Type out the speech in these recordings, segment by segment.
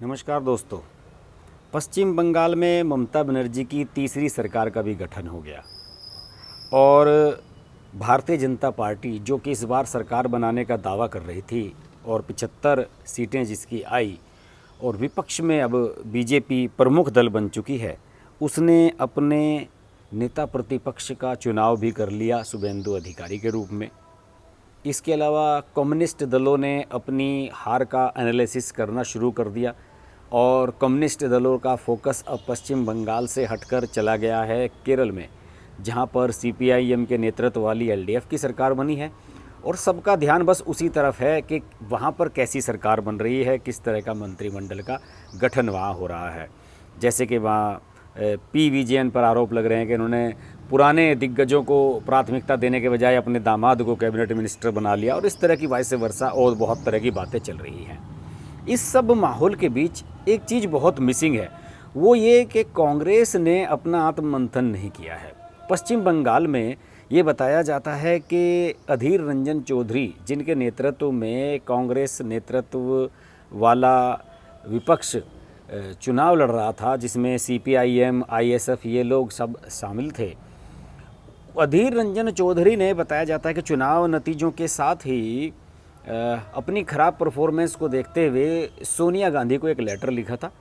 नमस्कार दोस्तों। पश्चिम बंगाल में ममता बनर्जी की तीसरी सरकार का भी गठन हो गया और भारतीय जनता पार्टी जो कि इस बार सरकार बनाने का दावा कर रही थी और 75 सीटें जिसकी आई और विपक्ष में अब बीजेपी प्रमुख दल बन चुकी है, उसने अपने नेता प्रतिपक्ष का चुनाव भी कर लिया शुभेंदु अधिकारी के रूप में। इसके अलावा कम्युनिस्ट दलों ने अपनी हार का एनालिसिस करना शुरू कर दिया और कम्युनिस्ट दलों का फोकस अब पश्चिम बंगाल से हटकर चला गया है केरल में, जहां पर सीपीआईएम के नेतृत्व वाली एलडीएफ की सरकार बनी है और सबका ध्यान बस उसी तरफ है कि वहां पर कैसी सरकार बन रही है, किस तरह का मंत्रिमंडल का गठन वहाँ हो रहा है। जैसे कि वहाँ पी विजयन पर आरोप लग रहे हैं कि इन्होंने पुराने दिग्गजों को प्राथमिकता देने के बजाय अपने दामाद को कैबिनेट मिनिस्टर बना लिया और इस तरह की वाइस वर्सा और बहुत तरह की बातें चल रही हैं। इस सब माहौल के बीच एक चीज़ बहुत मिसिंग है, वो ये कि कांग्रेस ने अपना आत्ममंथन नहीं किया है। पश्चिम बंगाल में ये बताया जाता है कि अधीर रंजन चौधरी, जिनके नेतृत्व में कांग्रेस नेतृत्व वाला विपक्ष चुनाव लड़ रहा था, जिसमें सीपीआईएम, आईएसएफ ये लोग सब शामिल थे, अधीर रंजन चौधरी ने बताया जाता है कि चुनाव नतीजों के साथ ही अपनी ख़राब परफॉर्मेंस को देखते हुए सोनिया गांधी को एक लेटर लिखा था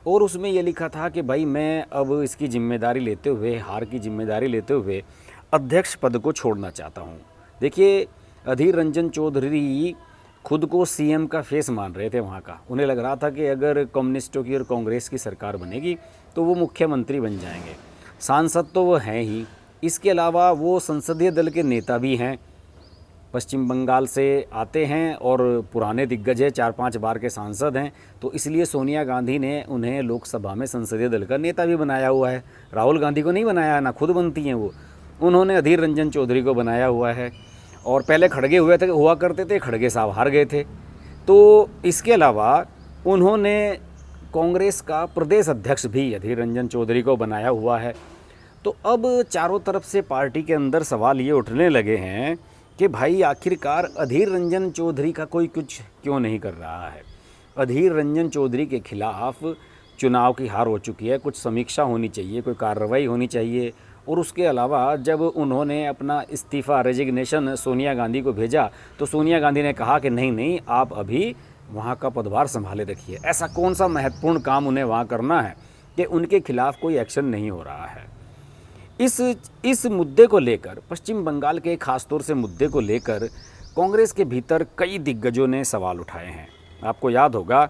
और उसमें ये लिखा था कि भाई मैं अब इसकी जिम्मेदारी लेते हुए, हार की जिम्मेदारी लेते हुए अध्यक्ष पद को छोड़ना चाहता हूँ। देखिए, अधीर रंजन चौधरी खुद को सीएम का फेस मान रहे थे वहाँ का। उन्हें लग रहा था कि अगर कम्युनिस्टों की और कांग्रेस की सरकार बनेगी तो वो मुख्यमंत्री बन जाएंगे। सांसद तो वो हैं ही, इसके अलावा वो संसदीय दल के नेता भी हैं, पश्चिम बंगाल से आते हैं और पुराने दिग्गज है, 4-5 बार के सांसद हैं। तो इसलिए सोनिया गांधी ने उन्हें लोकसभा में संसदीय दल का नेता भी बनाया हुआ है। राहुल गांधी को नहीं बनाया, ना खुद बनती हैं वो, उन्होंने अधीर रंजन चौधरी को बनाया हुआ है। और पहले खड़गे हुआ करते थे, खड़गे साहब हार गए थे। तो इसके अलावा उन्होंने कांग्रेस का प्रदेश अध्यक्ष भी अधीर रंजन चौधरी को बनाया हुआ है। तो अब चारों तरफ से पार्टी के अंदर सवाल ये उठने लगे हैं कि भाई आखिरकार अधीर रंजन चौधरी का कोई कुछ क्यों नहीं कर रहा है। अधीर रंजन चौधरी के खिलाफ चुनाव की हार हो चुकी है, कुछ समीक्षा होनी चाहिए, कोई कार्रवाई होनी चाहिए। और उसके अलावा जब उन्होंने अपना इस्तीफ़ा, रेजिग्नेशन सोनिया गांधी को भेजा तो सोनिया गांधी ने कहा कि नहीं, आप अभी वहाँ का पदभार संभाले रखिए। ऐसा कौन सा महत्वपूर्ण काम उन्हें वहाँ करना है कि उनके खिलाफ कोई एक्शन नहीं हो रहा है। इस मुद्दे को लेकर, पश्चिम बंगाल के खास तौर से मुद्दे को लेकर कांग्रेस के भीतर कई दिग्गजों ने सवाल उठाए हैं। आपको याद होगा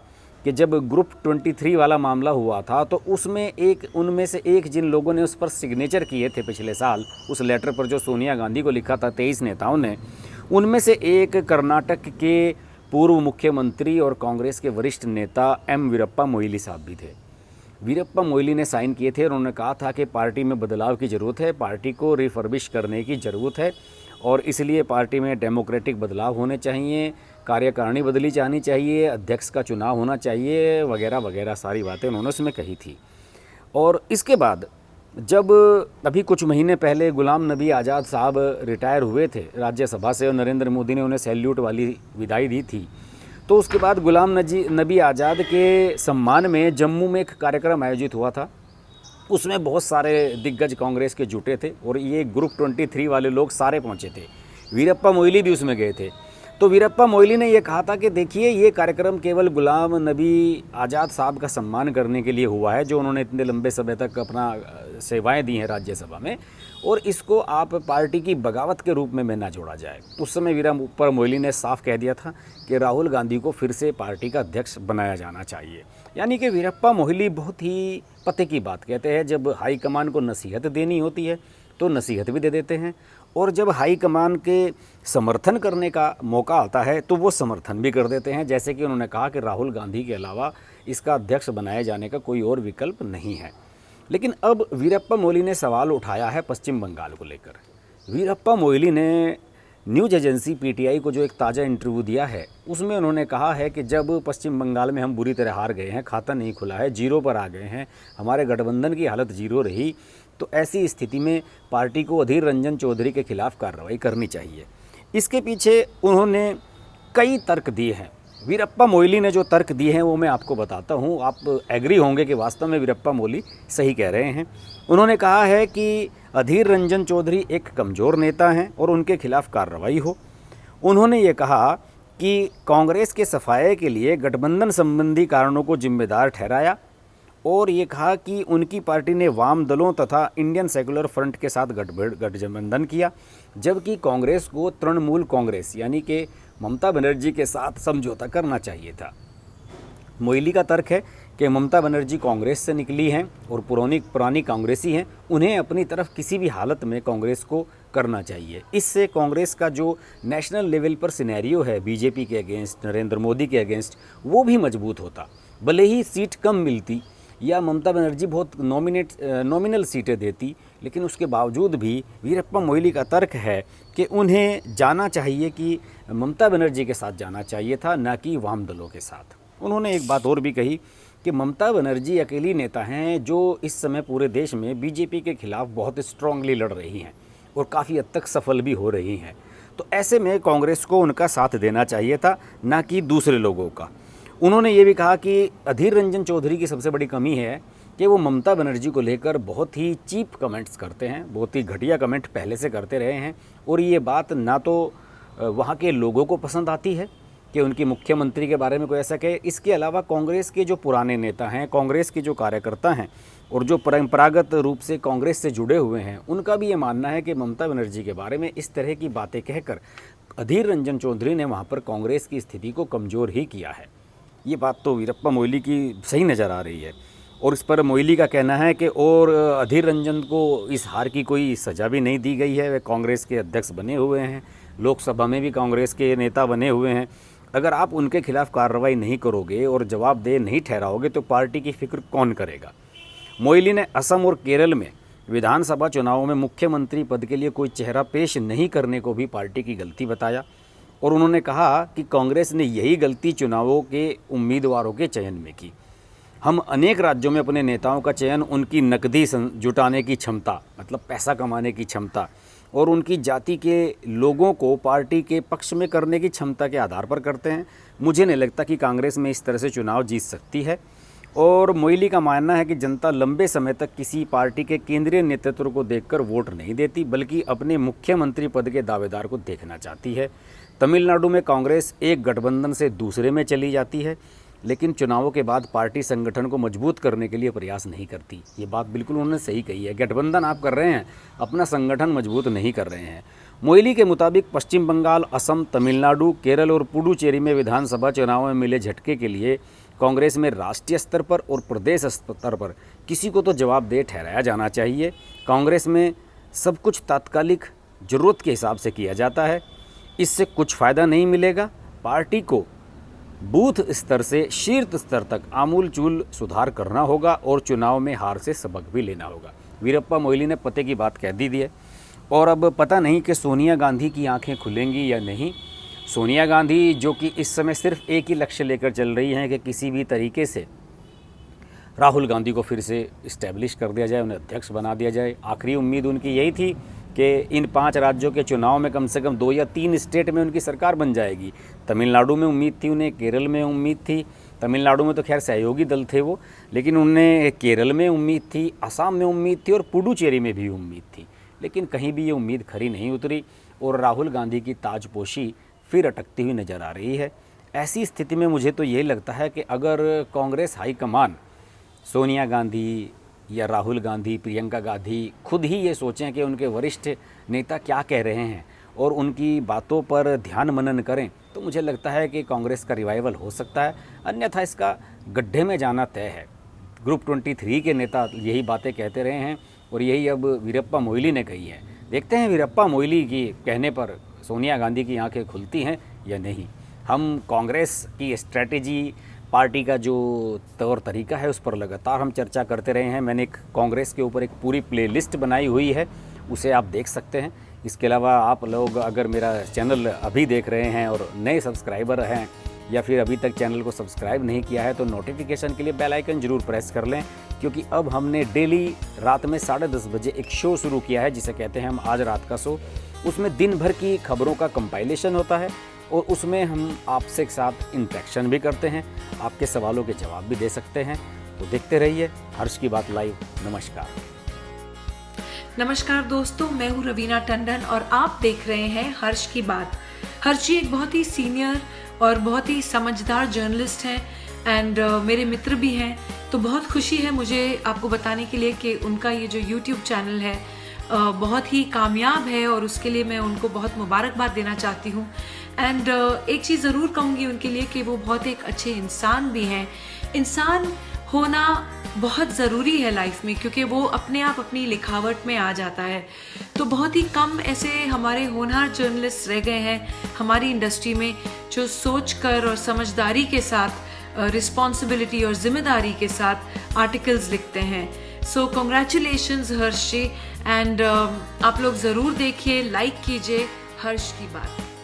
कि जब ग्रुप 23 वाला मामला हुआ था तो उनमें से एक जिन लोगों ने उस पर सिग्नेचर किए थे पिछले साल, उस लेटर पर जो सोनिया गांधी को लिखा था 23 नेताओं ने, उनमें से एक कर्नाटक के पूर्व मुख्यमंत्री और कांग्रेस के वरिष्ठ नेता एम वीरप्पा मोइली साहब भी थे। वीरप्पा मोइली ने साइन किए थे और उन्होंने कहा था कि पार्टी में बदलाव की ज़रूरत है, पार्टी को रिफर्बिश करने की ज़रूरत है और इसलिए पार्टी में डेमोक्रेटिक बदलाव होने चाहिए, कार्यकारिणी बदली जानी चाहिए, अध्यक्ष का चुनाव होना चाहिए, वगैरह वगैरह सारी बातें उन्होंने उसमें कही थी। और इसके बाद जब अभी कुछ महीने पहले गुलाम नबी आज़ाद साहब रिटायर हुए थे राज्यसभा से और नरेंद्र मोदी ने उन्हें सैल्यूट वाली विदाई दी थी, तो उसके बाद गुलाम नबी आज़ाद के सम्मान में जम्मू में एक कार्यक्रम आयोजित हुआ था। उसमें बहुत सारे दिग्गज कांग्रेस के जुटे थे और ये ग्रुप 23 वाले लोग सारे पहुंचे थे। वीरप्पा मोइली भी उसमें गए थे। तो वीरप्पा मोइली ने ये कहा था कि देखिए, ये कार्यक्रम केवल गुलाम नबी आज़ाद साहब का सम्मान करने के लिए हुआ है, जो उन्होंने इतने लंबे समय तक अपना सेवाएं दी हैं राज्यसभा में, और इसको आप पार्टी की बगावत के रूप में ना जोड़ा जाए। उस समय वीरप्पा मोइली ने साफ कह दिया था कि राहुल गांधी को फिर से पार्टी का अध्यक्ष बनाया जाना चाहिए। यानी कि वीरप्पा मोइली बहुत ही पते की बात कहते हैं। जब हाईकमान को नसीहत देनी होती है तो नसीहत भी दे देते हैं, और जब हाईकमान के समर्थन करने का मौका आता है तो वो समर्थन भी कर देते हैं। जैसे कि उन्होंने कहा कि राहुल गांधी के अलावा इसका अध्यक्ष बनाए जाने का कोई और विकल्प नहीं है। लेकिन अब वीरप्पा मोइली ने सवाल उठाया है पश्चिम बंगाल को लेकर। वीरप्पा मोइली ने न्यूज़ एजेंसी पीटीआई को जो एक ताज़ा इंटरव्यू दिया है, उसमें उन्होंने कहा है कि जब पश्चिम बंगाल में हम बुरी तरह हार गए हैं, खाता नहीं खुला है, जीरो पर आ गए हैं, हमारे गठबंधन की हालत जीरो रही, तो ऐसी स्थिति में पार्टी को अधीर रंजन चौधरी के खिलाफ कार्रवाई करनी चाहिए। इसके पीछे उन्होंने कई तर्क दिए हैं। वीरप्पा मोइली ने जो तर्क दिए हैं वो मैं आपको बताता हूँ। आप एग्री होंगे कि वास्तव में वीरप्पा मोइली सही कह रहे हैं। उन्होंने कहा है कि अधीर रंजन चौधरी एक कमज़ोर नेता हैं और उनके खिलाफ कार्रवाई हो। उन्होंने ये कहा कि कांग्रेस के सफाये के लिए गठबंधन संबंधी कारणों को जिम्मेदार ठहराया और ये कहा कि उनकी पार्टी ने वाम दलों तथा इंडियन सेकुलर फ्रंट के साथ गठबंधन किया, जबकि कांग्रेस को तृणमूल कांग्रेस यानी कि ममता बनर्जी के साथ समझौता करना चाहिए था। मोइली का तर्क है कि ममता बनर्जी कांग्रेस से निकली हैं और पुरानी कांग्रेसी हैं, उन्हें अपनी तरफ किसी भी हालत में कांग्रेस को करना चाहिए। इससे कांग्रेस का जो नेशनल लेवल पर सिनेरियो है बीजेपी के अगेंस्ट, नरेंद्र मोदी के अगेंस्ट, वो भी मजबूत होता। भले ही सीट कम मिलती या ममता बनर्जी बहुत नॉमिनल सीटें देती, लेकिन उसके बावजूद भी वीरप्पा मोइली का तर्क है कि उन्हें जाना चाहिए कि ममता बनर्जी के साथ जाना चाहिए था, ना कि वाम दलों के साथ। उन्होंने एक बात और भी कही कि ममता बनर्जी अकेली नेता हैं जो इस समय पूरे देश में बीजेपी के खिलाफ बहुत स्ट्रांगली लड़ रही हैं और काफ़ी हद तक सफल भी हो रही हैं। तो ऐसे में कांग्रेस को उनका साथ देना चाहिए था, ना कि दूसरे लोगों का। उन्होंने ये भी कहा कि अधीर रंजन चौधरी की सबसे बड़ी कमी है कि वो ममता बनर्जी को लेकर बहुत ही चीप कमेंट्स करते हैं, बहुत ही घटिया कमेंट पहले से करते रहे हैं और ये बात ना तो वहाँ के लोगों को पसंद आती है कि उनकी मुख्यमंत्री के बारे में कोई ऐसा कहे। इसके अलावा कांग्रेस के जो पुराने नेता हैं, कांग्रेस के जो कार्यकर्ता हैं और जो परंपरागत रूप से कांग्रेस से जुड़े हुए हैं, उनका भी ये मानना है कि ममता बनर्जी के बारे में इस तरह की बातें कहकर अधीर रंजन चौधरी ने वहाँ पर कांग्रेस की स्थिति को कमज़ोर ही किया है। ये बात तो वीरप्पा मोइली की सही नज़र आ रही है और इस पर मोइली का कहना है कि और अधीर रंजन को इस हार की कोई सज़ा भी नहीं दी गई है। वे कांग्रेस के अध्यक्ष बने हुए हैं, लोकसभा में भी कांग्रेस के नेता बने हुए हैं। अगर आप उनके खिलाफ कार्रवाई नहीं करोगे और जवाबदेह नहीं ठहराओगे तो पार्टी की फिक्र कौन करेगा। मोइली ने असम और केरल में विधानसभा चुनावों में मुख्यमंत्री पद के लिए कोई चेहरा पेश नहीं करने को भी पार्टी की गलती बताया और उन्होंने कहा कि कांग्रेस ने यही गलती चुनावों के उम्मीदवारों के चयन में की। हम अनेक राज्यों में अपने नेताओं का चयन उनकी नकदी जुटाने की क्षमता, मतलब पैसा कमाने की क्षमता और उनकी जाति के लोगों को पार्टी के पक्ष में करने की क्षमता के आधार पर करते हैं। मुझे नहीं लगता कि कांग्रेस में इस तरह से चुनाव जीत सकती है और मोइली का मानना है कि जनता लंबे समय तक किसी पार्टी के केंद्रीय नेतृत्व को देखकर वोट नहीं देती, बल्कि अपने मुख्यमंत्री पद के दावेदार को देखना चाहती है। तमिलनाडु में कांग्रेस एक गठबंधन से दूसरे में चली जाती है, लेकिन चुनावों के बाद पार्टी संगठन को मजबूत करने के लिए प्रयास नहीं करती। ये बात बिल्कुल उन्होंने सही कही है। गठबंधन आप कर रहे हैं, अपना संगठन मजबूत नहीं कर रहे हैं। मोइली के मुताबिक पश्चिम बंगाल, असम, तमिलनाडु, केरल और पुडुचेरी में विधानसभा चुनाव में मिले झटके के लिए कांग्रेस में राष्ट्रीय स्तर पर और प्रदेश स्तर पर किसी को तो जवाबदेह ठहराया जाना चाहिए। कांग्रेस में सब कुछ तात्कालिक ज़रूरत के हिसाब से किया जाता है, इससे कुछ फ़ायदा नहीं मिलेगा। पार्टी को बूथ स्तर से शीर्ष स्तर तक आमूलचूल सुधार करना होगा और चुनाव में हार से सबक भी लेना होगा। वीरप्पा मोइली ने पते की बात कह दी है और अब पता नहीं कि सोनिया गांधी की आंखें खुलेंगी या नहीं। सोनिया गांधी जो कि इस समय सिर्फ एक ही लक्ष्य लेकर चल रही हैं कि किसी भी तरीके से राहुल गांधी को फिर से इस्टेब्लिश कर दिया जाए, उन्हें अध्यक्ष बना दिया जाए। आखिरी उम्मीद उनकी यही थी कि इन 5 राज्यों के चुनाव में कम से कम 2 या 3 स्टेट में उनकी सरकार बन जाएगी। तमिलनाडु में उम्मीद थी उन्हें, केरल में उम्मीद थी। तमिलनाडु में तो खैर सहयोगी दल थे वो, लेकिन उन्हें केरल में उम्मीद थी, असम में उम्मीद थी और पुडुचेरी में भी उम्मीद थी। लेकिन कहीं भी ये उम्मीद खरी नहीं उतरी और राहुल गांधी की ताजपोशी फिर अटकती हुई नज़र आ रही है। ऐसी स्थिति में मुझे तो यही लगता है कि अगर कांग्रेस हाईकमान सोनिया गांधी या राहुल गांधी, प्रियंका गांधी खुद ही ये सोचें कि उनके वरिष्ठ नेता क्या कह रहे हैं और उनकी बातों पर ध्यान मनन करें, तो मुझे लगता है कि कांग्रेस का रिवाइवल हो सकता है। अन्यथा इसका गड्ढे में जाना तय है। ग्रुप 23 के नेता यही बातें कहते रहे हैं और यही अब वीरप्पा मोइली ने कही है। देखते हैं वीरप्पा मोइली की कहने पर सोनिया गांधी की आंखें खुलती हैं या नहीं। हम कांग्रेस की स्ट्रैटेजी, पार्टी का जो तौर तरीका है उस पर लगातार हम चर्चा करते रहे हैं। मैंने एक कांग्रेस के ऊपर एक पूरी प्लेलिस्ट बनाई हुई है, उसे आप देख सकते हैं। इसके अलावा आप लोग अगर मेरा चैनल अभी देख रहे हैं और नए सब्सक्राइबर हैं या फिर अभी तक चैनल को सब्सक्राइब नहीं किया है तो नोटिफिकेशन के लिए बेल आइकन ज़रूर प्रेस कर लें, क्योंकि अब हमने डेली रात में 10:30 बजे एक शो शुरू किया है जिसे कहते हैं हम आज रात का शो। उसमें दिन भर की खबरों का कंपाइलेशन होता है और उसमें हम आपसे साथ इंटरेक्शन भी करते हैं, आपके सवालों के जवाब भी दे सकते हैं। तो देखते रहिए हर्ष की बात लाइव। नमस्कार। नमस्कार दोस्तों, मैं हूँ रवीना टंडन और आप देख रहे हैं हर्ष की बात। हर्ष जी एक बहुत ही सीनियर और बहुत ही समझदार जर्नलिस्ट हैं एंड मेरे मित्र भी हैं। तो बहुत खुशी है मुझे आपको बताने के लिए कि उनका ये जो YouTube चैनल है बहुत ही कामयाब है और उसके लिए मैं उनको बहुत मुबारकबाद देना चाहती हूँ। एंड एक चीज़ ज़रूर कहूँगी उनके लिए कि वो बहुत एक अच्छे इंसान भी हैं। इंसान होना बहुत ज़रूरी है लाइफ में, क्योंकि वो अपने आप अपनी लिखावट में आ जाता है। तो बहुत ही कम ऐसे हमारे होनहार जर्नलिस्ट रह गए हैं हमारी इंडस्ट्री में जो सोचकर और समझदारी के साथ, रिस्पॉन्सिबिलिटी और जिम्मेदारी के साथ आर्टिकल्स लिखते हैं। सो कॉन्ग्रेचुलेशंस हर्ष जी, एंड आप लोग ज़रूर देखिए, लाइक कीजिए हर्ष की बात।